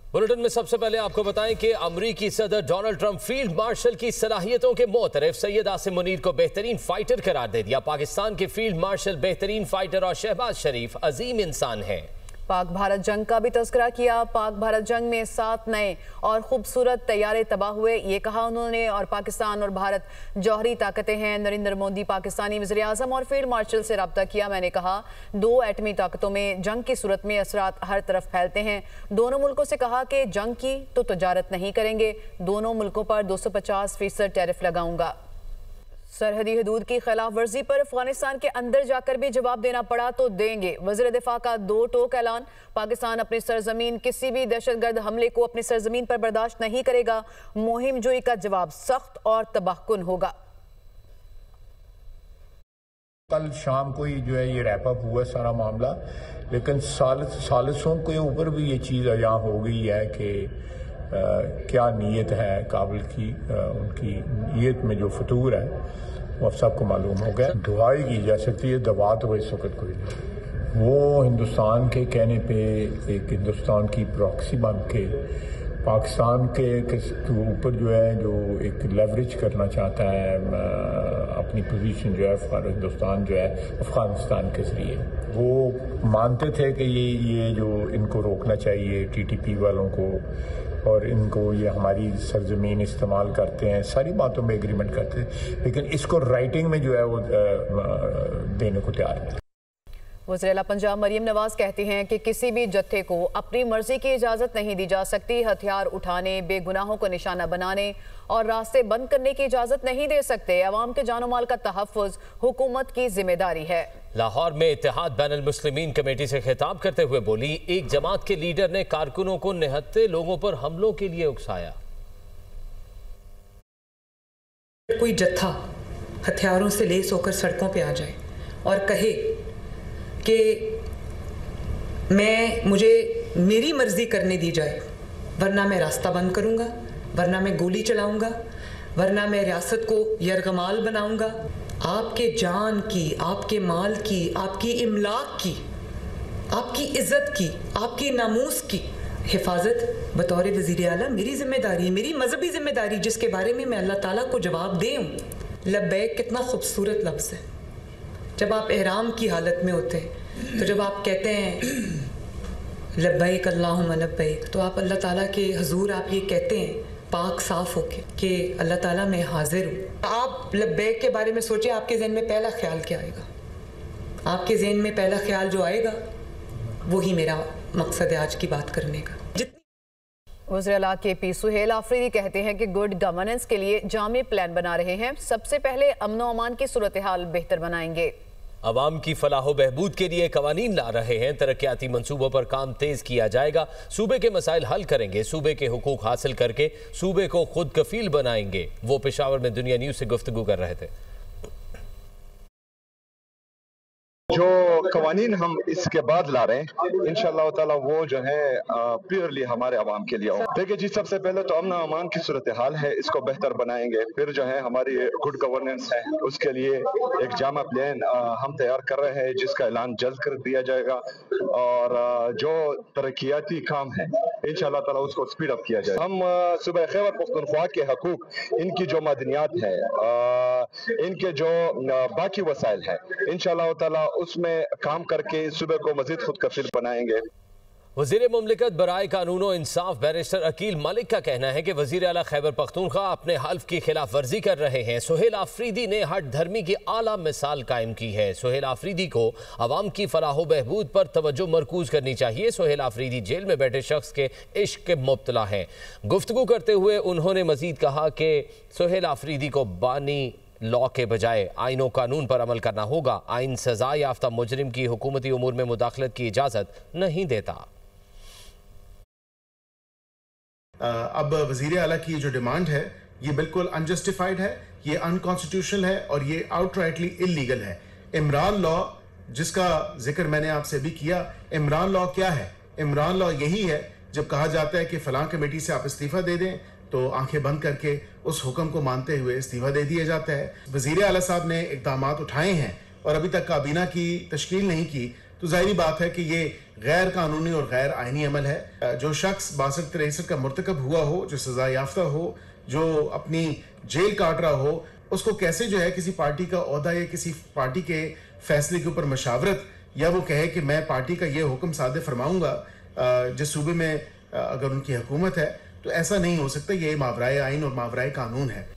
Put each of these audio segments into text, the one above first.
Bulletin में सबसे पहले आपको बताएं कि अमरीकी सदर डोनाल्ड ट्रंप फील्ड मार्शल की सलाहियतों के मोतरफ सैयद आसिम मुनीर को बेहतरीन फाइटर करार दे दिया। पाकिस्तान के फील्ड मार्शल बेहतरीन फाइटर और शहबाज शरीफ अजीम इंसान है। पाक भारत जंग का भी तज़किरा किया। पाक भारत जंग में 7 नए और खूबसूरत तैयारे तबाह हुए, ये कहा उन्होंने। और पाकिस्तान और भारत जौहरी ताकतें हैं। नरेंद्र मोदी पाकिस्तानी वज़ीर आज़म और फील्ड मार्शल से रब्ता किया। मैंने कहा 2 एटमी ताकतों में जंग की सूरत में असरात हर तरफ फैलते हैं। दोनों मुल्कों से कहा कि जंग की तो तजारत नहीं करेंगे, दोनों मुल्कों पर 250% टैरिफ लगाऊंगा। सरहदी हदूद की खिलाफ वर्जी पर अफगानिस्तान के अंदर जाकर भी जवाब देना पड़ा तो देंगे। वज़ीर दिफा का 2 टोक ऐलान। पाकिस्तान अपनी सरजमीन किसी भी दहशतगर्द हमले को अपनी सरजमीन पर बर्दाश्त नहीं करेगा। मुहिम जोई का जवाब सख्त और तबाहकुन होगा। कल शाम को ही जो है ये रैप अप हुआ सारा मामला, लेकिन सालिसों के ऊपर भी ये चीज़ यहाँ हो गई है कि क्या नीयत है काबिल की, उनकी नीयत में जो फतूर है वो सबको मालूम हो गया। दुआई की जा सकती है, दबा तो इस वक्त कोई नहीं। वो हिंदुस्तान के कहने पे एक हिंदुस्तान की प्रॉक्सी बन के पाकिस्तान के ऊपर जो है जो एक लेवरेज करना चाहता है अपनी पोजीशन जो है फॉर हिंदुस्तान जो है अफगानिस्तान के ज़रिए। वो मानते थे कि ये जो इनको रोकना चाहिए टीटीपी वालों को, और इनको ये हमारी सरजमीन इस्तेमाल करते हैं, सारी बातों में एग्रीमेंट करते हैं, लेकिन इसको राइटिंग में जो है वो देने को तैयार नहीं। वज़ीर आला पंजाब मरियम नवाज कहती हैं कि किसी भी जत्थे को अपनी मर्जी की इजाज़त नहीं दी जा सकती। हथियार उठाने, बेगुनाहों को निशाना बनाने और रास्ते बंद करने की इजाज़त नहीं दे सकते। अवाम के जानो माल का तहफ़्फ़ुज़ हुकूमत की जिम्मेदारी है। लाहौर में इत्तेहाद बैनुल मुस्लिमीन कमेटी से खिताब करते हुए बोली, एक जमात के लीडर ने कारकुनों को निहत्ते लोगों पर हमलों के लिए उकसाया। कोई जत्था हथियारों से लेस होकर सड़कों पे आ जाए और कहे कि मुझे मेरी मर्जी करने दी जाए, वरना मैं रास्ता बंद करूंगा, वरना मैं गोली चलाऊंगा, वरना मैं रियासत को यरगमाल बनाऊंगा। आपके जान की, आपके माल की, आपकी इमलाक की, आपकी इज्जत की, आपकी नामूस की हिफाजत बतौर वज़ीर आला मेरी जिम्मेदारी, मेरी मजहबी जिम्मेदारी, जिसके बारे में मैं अल्लाह ताला को जवाब दूँ। लब्बैक कितना खूबसूरत लफ्ज़ है। जब आप एहराम की हालत में होते हैं तो जब आप कहते हैं लब्बैक अल्लाहुम्मा लब्बैक, तो आप अल्लाह ताला के हुजूर आप ये कहते हैं पाक साफ होके कि अल्लाह ताला मैं हाजिर हूँ। आप लब्बैक के बारे में सोचें, आपके ज़हन में पहला ख्याल क्या आएगा? आपके ज़हन में पहला ख्याल जो आएगा वही मेरा मकसद है आज की बात करने का। वज़ीर आला KP सुहेल आफरीदी कहते हैं कि गुड गवर्नेंस के लिए जामे प्लान बना रहे हैं। सबसे पहले अमन व अमान की सूरत हाल बेहतर बनाएंगे। अवाम की फलाह बहबूद के लिए कवानीन ला रहे हैं। तरक्याती मंसूबों पर काम तेज किया जाएगा। सूबे के मसाइल हल करेंगे। सूबे के हुकूक हासिल करके सूबे को खुद कफील बनाएंगे। वो पेशावर में दुनिया न्यूज़ से गुफ्तगू कर रहे थे। जो कवानीन हम इसके बाद ला रहे हैं इंशाअल्लाह ताला वो जो है प्योरली हमारे अवाम के लिए हो। देखिए जी, सबसे पहले तो अमन अमान की सूरत हाल है, इसको बेहतर बनाएंगे। फिर जो है हमारी गुड गवर्नेंस है, उसके लिए एक जामा प्लान हम तैयार कर रहे हैं जिसका ऐलान जल्द कर दिया जाएगा। और जो तरक्याती काम है इंशाअल्लाह ताला उसको स्पीड अप किया जाए। हम सूबे खैबर पख्तूनख्वा के हकूक, इनकी जो मदनियात है, इनके जो बाकी वसाइल है, इंशाअल्लाह ताला उसमें काम करके सूबे को मजीद खुद कफील बनाएंगे। वज़ीर मुमलिकत बराए कानून और इंसाफ बैरिस्टर अकील मलिक का कहना है कि वज़ीर आला खैबर पख्तूनख्वा अपने हल्फ की खिलाफ वर्जी कर रहे हैं। सुहेल आफरीदी ने हट धर्मी की आला मिसाल कायम की है। सुहेल आफरीदी को अवाम की फलाह बहबूद पर तवज्जो मरकूज करनी चाहिए। सुहेल आफरीदी जेल में बैठे शख्स के इश्क के मुब्तला हैं। गुफ्तगू करते हुए उन्होंने मजीद कहा कि सुहेल आफरीदी को बानी लॉ के बजाय आइन और कानून पर अमल करना होगा। आइन सजा याफ्ता मुजरिम की हुकूमती उमूर में मुदाखलत की इजाज़त नहीं देता। अब वज़ीर आला की जो डिमांड है ये बिल्कुल अनजस्टिफाइड है, ये अनकॉन्स्टिट्यूशनल है और ये आउटराइटली इलीगल है। इमरान लॉ जिसका जिक्र मैंने आपसे भी किया, इमरान लॉ क्या है? इमरान लॉ यही है जब कहा जाता है कि फलां कमेटी से आप इस्तीफा दे दें तो आंखें बंद करके उस हुक्म को मानते हुए इस्तीफा दे दिया जाता है। वज़ीर आला साहब ने इक़दामात उठाए हैं और अभी तक काबीना की तश्कील नहीं की, तो जाहिर बात है कि ये गैर कानूनी और गैर आईनी अमल है। जो शख्स 62-63 का मुर्तकब हुआ हो, जो सजा याफ्ता हो, जो अपनी जेल काट रहा हो, उसको कैसे जो है किसी पार्टी का ओहदा या किसी पार्टी के फैसले के ऊपर मशावरत, या वो कहे कि मैं पार्टी का ये हुक्म सादे फरमाऊंगा जिस सूबे में अगर उनकी हुकूमत है, तो ऐसा नहीं हो सकता। ये मावराए आइन और मावराए कानून है।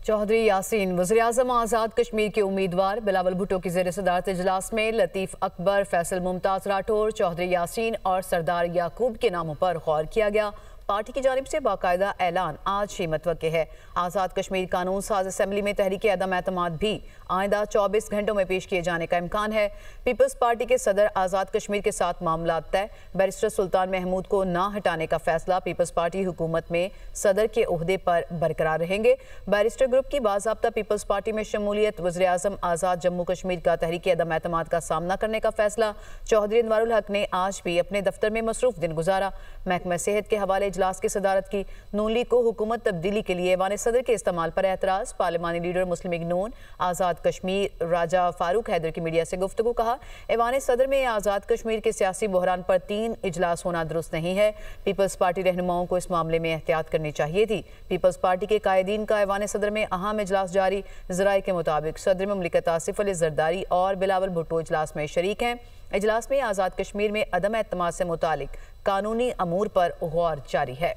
चौधरी यासीन वज़ीर-ए-आज़म आज़ाद कश्मीर के उम्मीदवार बिलावल भुट्टो की ज़ेर सदारत इजलास में लतीफ़ अकबर, फैसल मुमताज़ राठौर, चौधरी यासीन और सरदार याकूब के नामों पर गौर किया गया। पार्टी की जानिब से बाकायदा ऐलान आज ही मुतवक्के है। आज़ाद कश्मीर कानून साज असम्बली में तहरीक अदम एतमाद भी आइंदा 24 घंटों में पेश किए जाने का इम्कान है। पीपल्स पार्टी के सदर आज़ाद कश्मीर के साथ मामला तय। बैरिस्टर सुल्तान महमूद को ना हटाने का फैसला। पीपल्स पार्टी हुकूमत में सदर के ओहदे पर बरकरार रहेंगे। बैरिस्टर ग्रुप की बाज़ाब्ता पीपल्स पार्टी में शमूलियत। वज़ीर-ए-आज़म आज़ाद जम्मू कश्मीर का तहरीक अदम एतमाद का सामना करने का फैसला। चौधरी अनवारुल हक ने आज भी अपने दफ्तर में मसरूफ दिन गुजारा। महकमा सेहत के हवाले इजलास की सदारत की। नून लीग को हुकूमत तब्दीली के लिए ऐवान सदर के इस्तेमाल पर एतराज़। पार्लिमानी लीडर मुस्लिम लीग नून आज़ाद कश्मीर राजा फारूक हैदर की मीडिया से गुफ्तगू। कहा, ऐवान सदर में आज़ाद कश्मीर के सियासी बहरान पर 3 इजलास होना दुरुस्त नहीं है। पीपल्स पार्टी रहनुमाओं को इस मामले में एहतियात करनी चाहिए थी। पीपल्स पार्टी के कायदीन का ऐवान सदर में अहम इजलास जारी। ज़राए के मुताबिक सदर ममलिकत आसिफ अली जरदारी और बिलावल भुट्टो इजलास में शरीक हैं। इजलास में आज़ाद कश्मीर में अदम एतमाद से मुतालिक कानूनी अमूर पर गौर जारी है।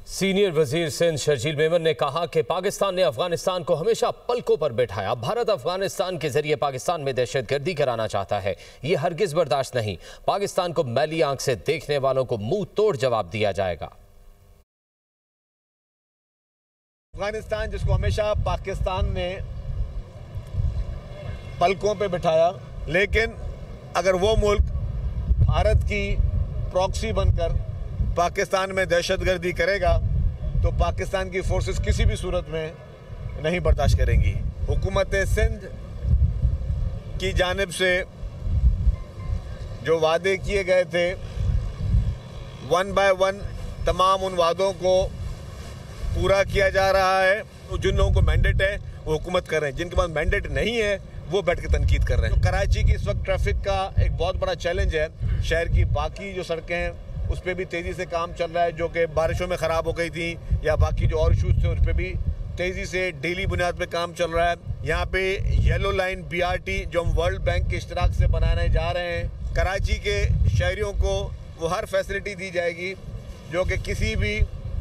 सीनियर वजीर सिंध शर्जील मेमन ने कहा कि पाकिस्तान ने अफगानिस्तान को हमेशा पलकों पर बैठाया। भारत अफगानिस्तान के जरिए पाकिस्तान में दहशतगर्दी कराना चाहता है। ये हरगिज बर्दाश्त नहीं। पाकिस्तान को मैली आंख से देखने वालों को मुंह तोड़ जवाब दिया जाएगा। अफगानिस्तान जिसको हमेशा पाकिस्तान ने पलकों पे बिठाया, लेकिन अगर वो मुल्क भारत की प्रॉक्सी बनकर पाकिस्तान में दहशतगर्दी करेगा तो पाकिस्तान की फोर्सेस किसी भी सूरत में नहीं बर्दाश्त करेंगी। हुकूमत सिंध की जानिब से जो वादे किए गए थे, 1 बाय 1 तमाम उन वादों को पूरा किया जा रहा है। जिन लोगों को मैंडेट है वो हुकूमत कर रहे हैं, जिनके पास मैंडेट नहीं है वो बैठ के तनकीद कर रहे हैं। तो कराची की इस वक्त ट्रैफिक का एक बहुत बड़ा चैलेंज है। शहर की बाकी जो सड़कें हैं उस पर भी तेज़ी से काम चल रहा है, जो कि बारिशों में ख़राब हो गई थी, या बाकी जो और इशूज़ थे उस पर भी तेज़ी से डेली बुनियाद पे काम चल रहा है। यहाँ पे येलो लाइन BRT जो हम वर्ल्ड बैंक के इश्तराक से बनाने जा रहे हैं, कराची के शहरियों को वो हर फैसिलिटी दी जाएगी जो कि किसी भी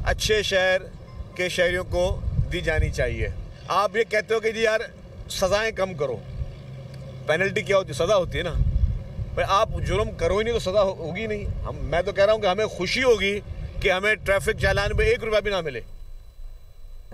अच्छे शहर के शहरियों को दी जानी चाहिए। आप ये कहते हो कि जी यार सज़ाएँ कम करो, पेनल्टी क्या होती है? सज़ा होती है ना भाई। आप जुर्म करो ही नहीं तो सज़ा होगी नहीं। मैं तो कह रहा हूँ कि हमें खुशी होगी कि हमें ट्रैफिक चालान में 1 रुपया भी ना मिले।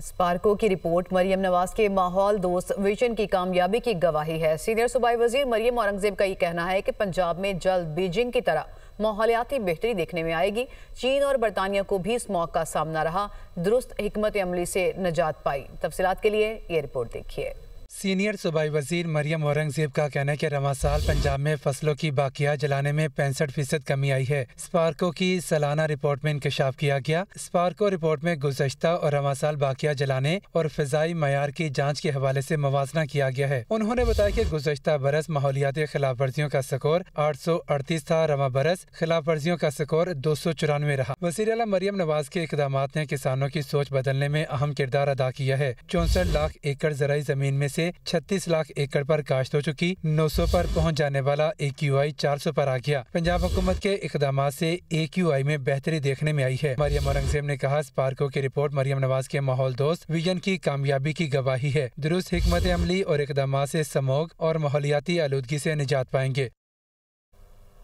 स्पार्को की रिपोर्ट मरियम नवाज के माहौल दोस्त विजन की कामयाबी की गवाही है। सीनियर सूबाई वजीर मरियम औरंगजेब का ये कहना है कि पंजाब में जल्द बीजिंग की तरह माहौलियाती बेहतरी देखने में आएगी। चीन और बरतानिया को भी इस मौका का सामना रहा, दुरुस्त हिकमत अमली से निजात पाई। तफसीलात के लिए ये रिपोर्ट देखिए। सीनियर सूबाई वजीर मरियम औरंगजेब का कहना है कि रवां साल पंजाब में फसलों की बाकिया जलाने में 65% कमी आई है। स्पार्को की सालाना रिपोर्ट में इंकशाफ किया गया। स्पार्को रिपोर्ट में गुज़श्ता और रवां साल बाकिया जलाने और फ़िज़ाई मयार की जांच के हवाले से मवाजना किया गया है। उन्होंने बताया कि गुज़श्ता बरस माहौलियाती खिलाफ वर्जियों का स्कोर 838 था, रवां बरस खिलाफ वर्जियों का स्कोर 294 रहा। वज़ीर आला मरियम नवाज के इक़दामात ने किसानों की सोच बदलने में अहम किरदार अदा किया है। 64 लाख एकड़ ज़राई ज़मीन में से 36 लाख एकड़ पर काश्त हो चुकी। 900 पर पहुंच जाने वाला AQI 400 पर आ गया। पंजाब हुकूमत के इक़दामात से AQI में बेहतरी देखने में आई है। मरियम औरंगजेब ने कहा, स्पार्को की रिपोर्ट मरियम नवाज के माहौल दोस्त विजन की कामयाबी की गवाही है। दुरुस्त हिकमत अमली और इक़दामात से समोग और माहौलियाती आलूदगी से निजात पाएंगे।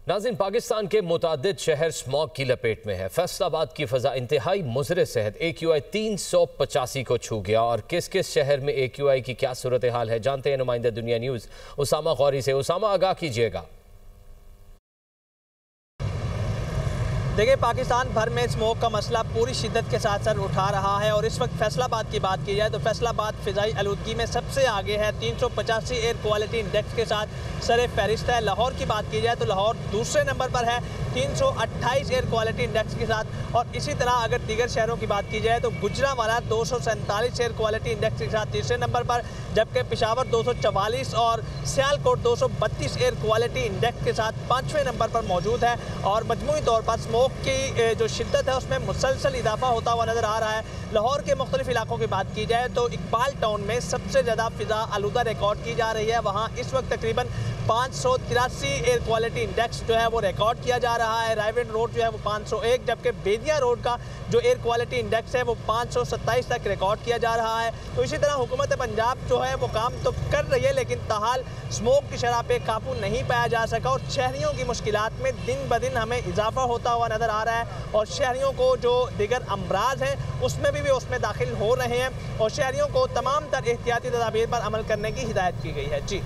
नाज़रीन, पाकिस्तान के मुतादिद शहर स्मॉग की लपेट में है। फैसलाबाद की फ़ज़ा इंतहाई मुज़र सेहत AQI 385 को छू गया। और किस किस शहर में AQI की क्या सूरत हाल है, जानते हैं नुमाइंदा दुनिया न्यूज़ उसामा गौरी से। उसामा, आगाह कीजिएगा। देखिए, पाकिस्तान भर में स्मोक का मसला पूरी शिद्दत के साथ सर उठा रहा है और इस वक्त फैसलाबाद की बात की जाए तो फैसलाबाद फ़िज़ाई आलूदगी में सबसे आगे है। 385 एयर क्वालिटी इंडेक्स के साथ सर फहरिस्त है। लाहौर की बात की जाए तो लाहौर दूसरे नंबर पर है 328 एयर क्वालिटी इंडेक्स के साथ। और इसी तरह अगर दीगर शहरों की बात की जाए तो गुजरांवाला 247 एयर क्वालिटी इंडेक्स के साथ तीसरे नंबर पर, जबकि पेशावर 244 और सियालकोट 232 एयर क्वालिटी इंडेक्स के साथ 5वें नंबर पर मौजूद है। और मजमूई तौर पर स्मोक की जो शिद्दत है उसमें मुसलसल इजाफा होता हुआ नज़र आ रहा है। लाहौर के मुख्तलिफ इलाकों की बात की जाए तो इकबाल टाउन में सबसे ज़्यादा फ़िज़ा आलूदा रिकॉर्ड की जा रही है। वहाँ इस वक्त तकरीबन 583 एयर क्वालिटी इंडेक्स जो है वो रिकॉर्ड किया जा रहा है। रायवेंड रोड जो है वो 501, जबकि बेदिया रोड का जो एयर क्वालिटी इंडेक्स है वो 527 तक रिकॉर्ड किया जा रहा है। तो इसी तरह हुकूमत पंजाब जो है वो काम तो कर रही है, लेकिन ताहाल स्मोक की शरह पे काबू नहीं पाया जा सका और शहरियों की मुश्किलात में दिन ब दिन हमें इजाफा होता हुआ नज़र आ रहा है। और शहरियों को जो दिगर अमराज हैं उसमें भी उसमें दाखिल हो रहे हैं और शहरियों को तमाम तर एहतियाती तदाबीर पर अमल करने की हिदायत की गई है। जी।